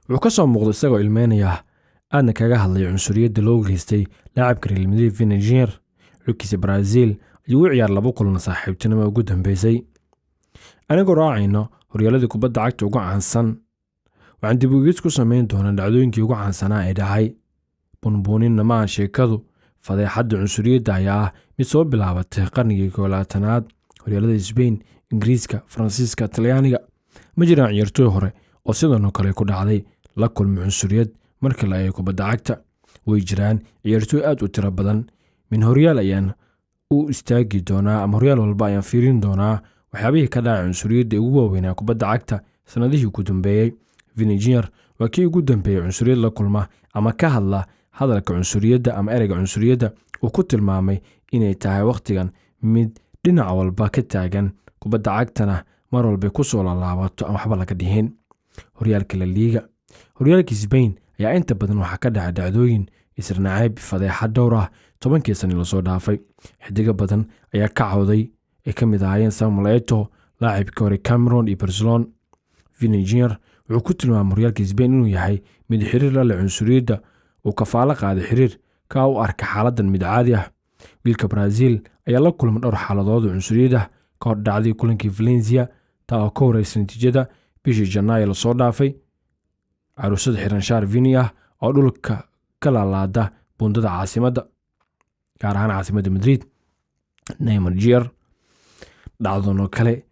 wuxuu ka soo muuqday isagoo ilmeynaya aadna kaga hadlay cunsuriyadda loo geystay laacibka Real Madrid Vinicius xulkiisa Brazil ayuu u ciyaar 2 kulan saaxiibtinimo ugu dambeysay. Anigoo raacayno horyaaladii kubadda cagta ugu caansan, waxaan dib u eegis ku samayn doonaa dhacdooyinkii ugu caansanaa ee dhacay. Bunbuuninna maaha sheekadu, fadeexadda cunsuriyadda ayaa mid soo bilaabatay qarnigii 20aad. Horyaalada Spain, Ingiriiska, Faransiiska, Talyaaniga ma jiraan ciyaartooy hore oo sidoo kale ku dhacday la kulmay cunsuriyad markii la eego kubadda cagta. Way jiraan ciyaartooy aad u tiro badan. Min horyaal ayaan u istaagi doonaa ama horyaal walba ayaan fiirin doonaa waxyaabihii ka dhacay cunsuriyadda ugu waaweynaa kubadda cagta sanadihii ugu dambeeyay. Vinicius waa kii ugu dambeeyay cunsuriyad la kulma ama ka hadla hadalka cunsuriyadda ama ereyga cunsuriyadda uu ku tilmaamay inay tahay waqtigan mid dhinac walba ka taagan, kubadda cagtana mar walba ku soo laalaabato aan waxba laga dhihin. Horyaalka La Liga, horyaalka Spain ayaa inta badan waxa ka dhacay dhacdooyin isirnacayb fadeexad dhowr ah 10 sano la soo dhaafay. Xidiga badan ayaa ka cawday ay ka mid ahaayeen Samuel Eto'o, laacibka hore Cameroon iyo Barcelona. Vinicius wuxuu ku tilmaamay horyaalka Spain inuu yahay mid xiriir la leh cunsuriyadda, uu kafaalo qaaday xiriir ka u arka xaaladan mid caadi ah. Wiilka Brazil ayaa la kulmay dhowr xaaladood cunsuriyad ah ka hor dhacday kulankii Valencia taa oo ka horeysay natiijada bishii Janaayo la soo dhaafay. Caruusada xiran shaar Vini ah oo dhulka ka laalaada bundada caasimadda, gaar ahaan caasimadda Madrid. Neymar Jr. dhacdan oo kale,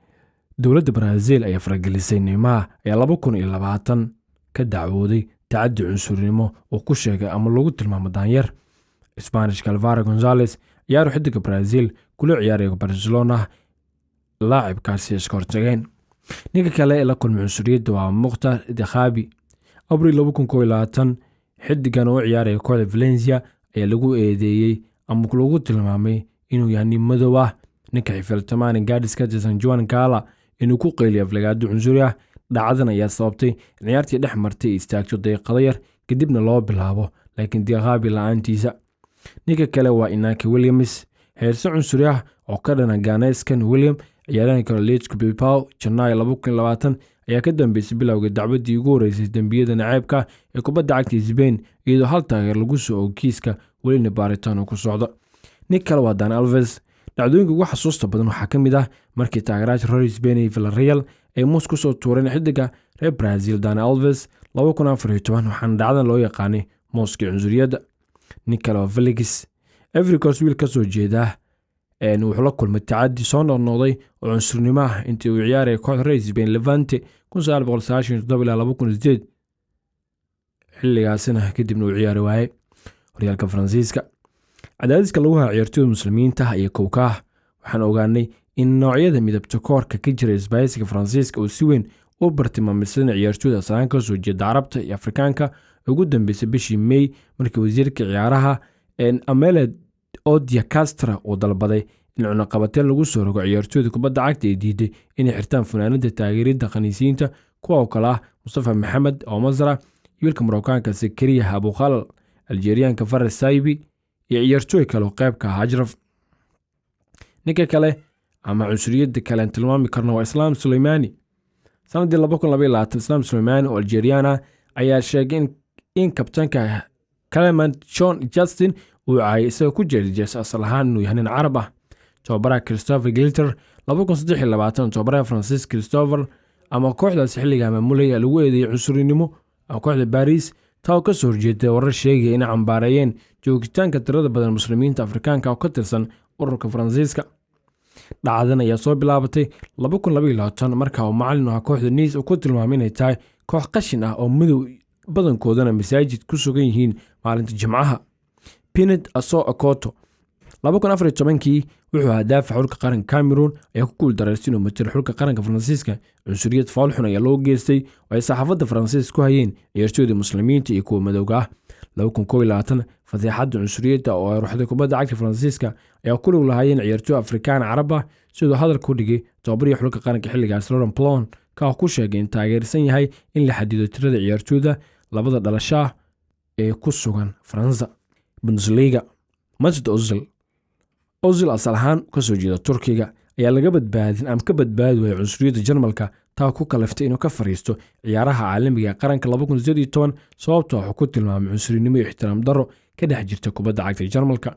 dowladda Brazil ayaa faragelisay. Neymar ayaa 2020 ka dacwooday tacaddi cunsurinimo oo ku sheegay ama lagu tilmaamay daanyeer. Spanish Alvaro Gonzalez ayaa xidiga Brazil kula ciyaaraya Barcelona, laacibkaasi iska hortageen. Ninka kale ee la kulmay cunsuriyadda waa Mukhtar Diakhabi. Abriil 2021 xidigan oo ciyaaraya kooxda Valencia ayaa lagu eedeeyay ama lagu tilmaamay inuu yahay nin madow ah. Ninka xifiltamaana gaadhiska San Juan Gala inuu ku qeyliyay aflagaado cunsuri ah. Dhacdadan ayaa sababtay in ciyaartii dhex martay istaagto daqiiqado yar kadibna loo bilaabo, laakiin Diakhabi la'aantiisa. Ninka kale waa Inaki Williams, heerse cunsuri ah oo ka dhana Ghanaian William ciyaaraanka Atletico Bilbao. Janaayo 2020 ayaa ka dambeysay bilowga dacwadii ugu horeysay dambiyada naceebka ee kubadda cagta Spain, iyadoo hal taageer lagu soo kiiska welina baaritaan ku socdo. Nin kale waa Dani Alves. dhacdooyinka ugu xasuusta badan waxaa ka mid ah markii taageerayaasha reer Spain iyo Villarreal ay moos ku soo tuureen xidiga reer Brazil Dani Alves 2014, waxaana dhacdan loo yaqaanay mooskii cunsuriyadda. nin kale oo Felix Evercourse wiil ka soo jeeda wuxuu la kulmay tacaddi soo noqnoqday oo cunsurnimo ah intii uu ciyaarayay kooxda reer Spain Levante 1997-2008. xilligaasina kadibna uu ciyaari waayay. horyaalka Faransiiska, cadaadiska lagu hayo ciyaartooyda muslimiinta iyo kowkaah, waxaan ogaanay in noocyada midabta koorka ka jira isbaahaysiga Faransiiska uu si weyn u bartilmaameedsaday ciyaartooyda asal ka soo jeeda Carabta iyo Afrikaanka. ugu dambeysay bishii May markii wasiirka ciyaaraha Amélie Oudéa Castra uu dalbaday in cunaqabateen lagu soo rogo ciyaartooyda kubadda cagta ee diiday inay xirtaan funaanada taageeridda khaniisiinta, kuwa oo kale ah Mustafa Mohamed oo Masra, wiilka Marookaanka Zakaria Abou Khalal, Aljeeriyaanka Fares Saibi iyo ciyaartooy kale oo qayb ka ah Ajraf. ninka kale ama cunsuriyadda kale aan tilmaami karno waa Islam Suleimani. sanadii 2022 Islam Suleimani oo Aljeeriyaan ah ayaa sheegay in kabtanka Clement John Justin uu caayay isagoo ku jeediyay asal ahaan inuu yahay nin Carab ah. tababaraha Christopher Glitter 2023 tababaraha Francis Christopher ama kooxdaas xilliga maamulaya lagu eedeeyay cunsurinimo oo kooxda Paris taa ka soo horjeeday warar sheegay in cambaarayeen joogitaanka tirada badan muslimiinta Afrikaanka oo ka tirsan ururka Faransiiska. dhacdadan ayaa soo bilaabatay 2022 markaa uu macallin ah kooxda Nice uu ku tilmaamay inay tahay koox qashin ah oo madow badankoodana masaajid ku sugan yihiin maalinta Jimcaha. Pinet Aso Akoto 2014 wuxuu ahaa daafaca xulka qaranka Cameroon ayaa ku guuldareystay inuu matalo xulka qaranka Faransiiska. cunsuriyad fool xun ayaa loo geystay oo ay saxaafadda Faransiiska ku hayeen ciyaartooyda muslimiinta iyo kuwa madowga ah. 2021 fadeexadda cunsuriyadda oo ay ruuxday kubadda cagta Faransiiska ayaa ku lug lahaayeen ciyaartooy Afrikaan Carab ah, sidoo hadalka ku dhigay tababariga xulka qaranka xilligaas Laurent Blanc ka ku sheegay in taageersan yahay in la xadido tirada ciyaartooyda labada dhalasho ee ku sugan Faransa. Bundesliga, Mesut Ozil asal ahaan ka soo jeeda Turkiga ayaa laga badbaadin ama ka badbaadi waayay cunsuriyadda Jarmalka taa ku kalaftay inuu ka fariisto ciyaaraha caalamiga ee qaranka 2018 sababtoo ah ku tilmaamay cunsurinimo iyo ixtiraam darro ka dhex jirta kubadda cagta Jarmalka.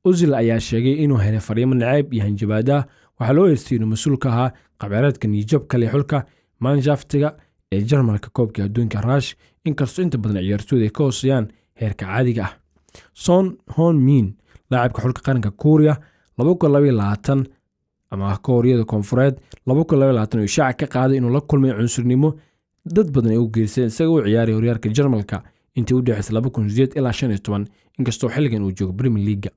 Ozil ayaa sheegay inuu helay fariimo nacayb iyo hanjabaad ah waxaa loo heystay inuu mas'uul ka ahaa qabyaaladka niyad kale xulka Mannschaftiga ee Jarmalka koobka adduunka Rush inkastoo inta badan ciyaartooyda ay ka hooseeyaan heerka caadiga ah. Son Heung-min laacibka xulka qaranka Korea 2022 ama Kooriyada Koonfureed 2022 shaaca ka qaaday inuu la kulmay cunsurnimo dad badan ay u geysteen isagoo u ciyaaray horyaalka Jarmalka intii u dhaxaysay 2008 ilaa 2015 inkastoo xilligan uu joogo Premier League.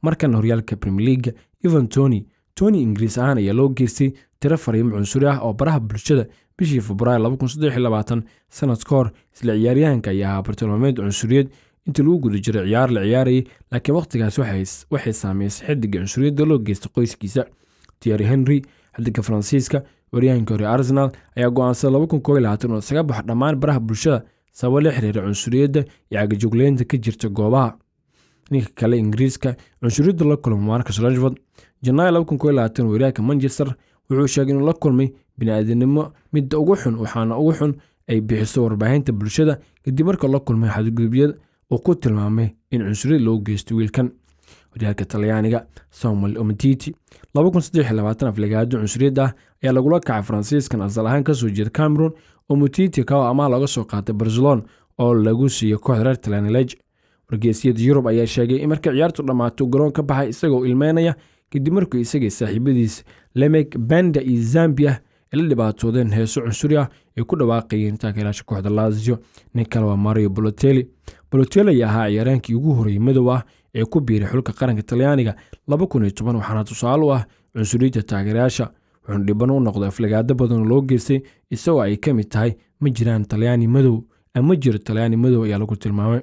markan horyaalka Premier League Ivan Toney Ingiriis ahaan ayaa loo geystay tiro fariimo cunsuri ah oo baraha bulshada bishii Febraayo 2023 sanad ka hor. isla ciyaaryahanka ayaa ahaa bartilmaameed cunsuriyeed intii lagu guda jiray ciyaar la ciyaarayay laakiin waqtigaas waxay saameysay xiddiga cunsuriyadda loo geystay qoyskiisa. Thierry Henry xiddiga Faransiiska waryahanka hore Arsenal ayaa go'aansaday 2021 inuu isaga baxo dhammaan baraha bulshada sababo la xiriira cunsuriyadda iyo cagajugleynta ka jirta goobaha. ninka kale Ingiriiska cunsuriyadda la kulmay Marcus Rashford Janaayo 2021 waryahanka Manchester wuxuu sheegay inuu la kulmay bini'aadanimo midda ugu xun waxaana ugu xun ay bixiso warbaahinta bulshada kadib markii la kulmay xadgudubyada oo ku tilmaamay in cunsuriyad loo geysto wiilkan. horyaalka Talyaaniga Samuel Umtiti 2023 aflagaado cunsuriyad ah ayaa lagula kacay Faransiiskan asal ahaan ka soo jeeda Cameroon. Umtiti ka ama laga soo qaatay Barcelona oo lagu siiyay kooxda reer Talyaaniga. wargeysyada Yurub ayaa sheegay in markii ciyaartu dhamaato garoon ka baxay isagoo ilmeynaya kadib markii isaga saaxiibadiis Lemek Banda iyo Zambia la dhibaatoodeen heeso cunsuri ah ay ku dhawaaqayeen taageerayaasha kooxda Lazio. nin kale waa Mario Balotelli ayaa ahaa ciyaaryahankii ugu horeeyay madow ah ee ku biiray xulka qaranka Talyaaniga 2010 waxaana tusaale u ah cunsuriyadda taageerayaasha. wuxuu dhiban u noqday aflagaado badan oo loo geystay isagoo ay ka mid tahay ma jiraan Talyaani madow ama jiro Talyaani madow ayaa lagu tilmaamay.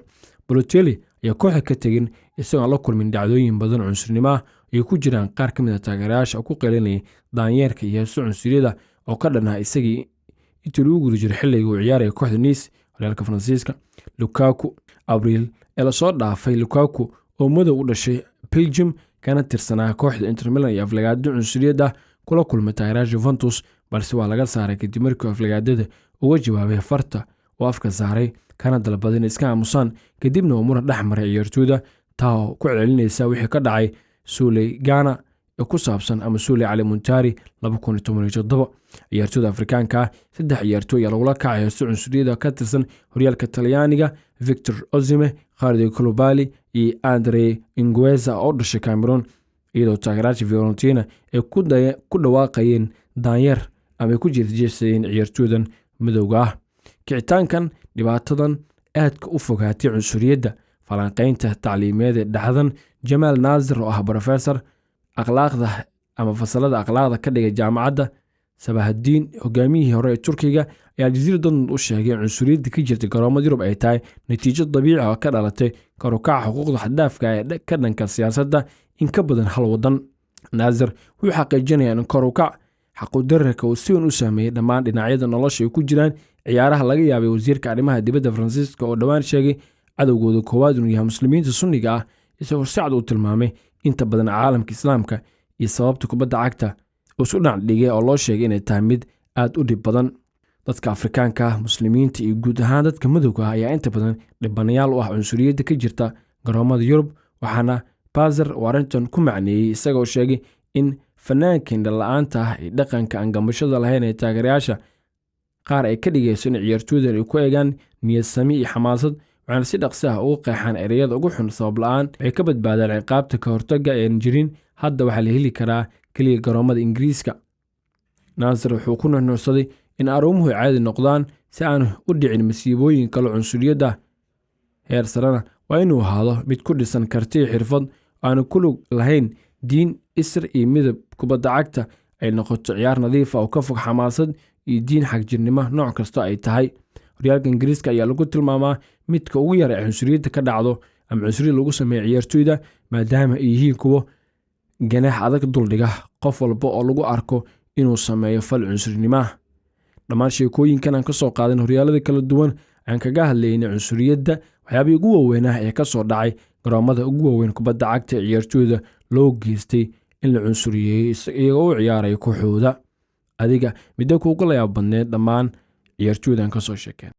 Balotelli ayaa kooxda ka tegin isagoo la kulmin dhacdooyin badan cunsurnimo ah ay ku jiraan qaar ka mid ah taageerayaasha ku qeylinayay daanyeerka iyo heeso cunsuriyada oo ka dhanaa isagii intii lagu guda jiray xilliga uu ciyaaraya kooxda Nice horyaalka Faransiiska. Lukaku Abriil la soo dhaafay Lukaku oo madow u dhashay Belgium kana tirsanaa kooxda Inter Milan iyo aflagaado cunsuriyada kula kulmay taageerayaasha Juventus balse waa laga saaray kadib markii aflagaadada uga jawaabay farta oo afka saaray kana dalbaday iska aamusaan kadibna uu muran dhex maray ciyaartooyda taa ku celinaysa wixii ka dhacay Souley Ghana ee ku saabsan ama Souley Ali Muntari 2017. ciyaartooyda Afrikaanka saddex ciyaartooy ayaa lagula kacay heeso cunsuriyada ka tirsan horyaalka Talyaaniga Victor Osimhen Khalid Koulibaly iyo Andre Ngueza oo dhashay Cameroon iyadoo taageerayaasha Fiorentina ay ku dhawaaqayeen daanyeer ama ku jeesjeesayeen ciyaartooydan madowga ah. kicitaankan dhibaatadan aadka u fogaatay cunsuriyadda falanqaynta tacliimeed ee dhacdan Jamal Nazir oo ah professor akhlaaqda ama fasalada akhlaaqda ka dhigay jaamacadda Sabahaddin hogaamiyihii hore ee Turkiga ayaa jasiiraddan u sheegay cunsuriyadda ka jirta garoomada Yurub ay tahay natiijo dabiici ah oo ka dhalatay kor u kaca xuquuqda xad-dhaafka ee ka dhanka siyaasadda in ka badan hal wadan. Nazir wuxuu xaqiijinayaa in kor u kac xaquudarrarka uu si weyn u saameeyay dhammaan dhinacyada nolosha ay ku jiraan ciyaaraha. laga yaabay wasiirka arrimaha dibadda Faransiiska oo dhawaan sheegay cadowgooda koowaad inuu yahay muslimiinta sunniga ah isagoo si cad u tilmaamay inta badan caalamka islaamka iyo sababta kubadda cagta oo isu dhinac dhigay oo loo sheegay inay tahay mid aad u dhib badan. dadka Afrikaanka ah muslimiinta iyo guud ahaan dadka madowga ah ayaa inta badan dhibanayaal u ah cunsuriyadda ka jirta garoomada Yurub waxaana Pazer Warrington ku macneeyay isagoo sheegay in fanaanka indhala'aanta ah ee dhaqanka aan gambashada lahayn ee taageerayaasha qaar ay ka dhigayso in ciyaartooydan ay ku eegaan niyad sami iyo xamaasad waxaana si dhaqsi ah ugu qeexaan ereyada ugu xun sabab la'aan waxay ka badbaadaan ciqaabta ka hortagga ee jirin hadda waxaa la heli karaa keliya garoomada Ingiriiska. Nasir wuxuu ku nuuxnuuxsaday in arrimuhu caadi noqdaan si aan u dhicin masiibooyin kale cunsuriyadda heer sarena waa inuu ahaado mid ku dhisan karti iyo xirfad aan ku lug lahayn diin isir iyo midab. kubadda cagta ay noqoto ciyaar nadiif ah oo ka fog xamaasad iyo diin xagjirnimo nooc kasta ay tahay. horyaalka Ingiriiska ayaa lagu tilmaamaa midka ugu yar ee cunsuriyadda ka dhacdo ama cunsuriyad lagu sameeyo ciyaartooyda maadaama ay yihiin kuwo ganaax adag duldhiga qof walba oo lagu arko inuu sameeyo fal cunsurinimo. dhammaan sheekooyinkan aan ka soo qaadan horyaalada kala duwan aan kaga hadlaynay cunsuriyadda waxyaabihii ugu waaweynaa ee ka soo dhacay garoomada ugu waaweyn kubadda cagta ee ciyaartooyda loo geystay in la cunsuriyeeyay iyagoo u ciyaaraya kooxooda. adiga midda kuugu la yaab badneed dhammaan ciyaartooydan ka soo sheekeen?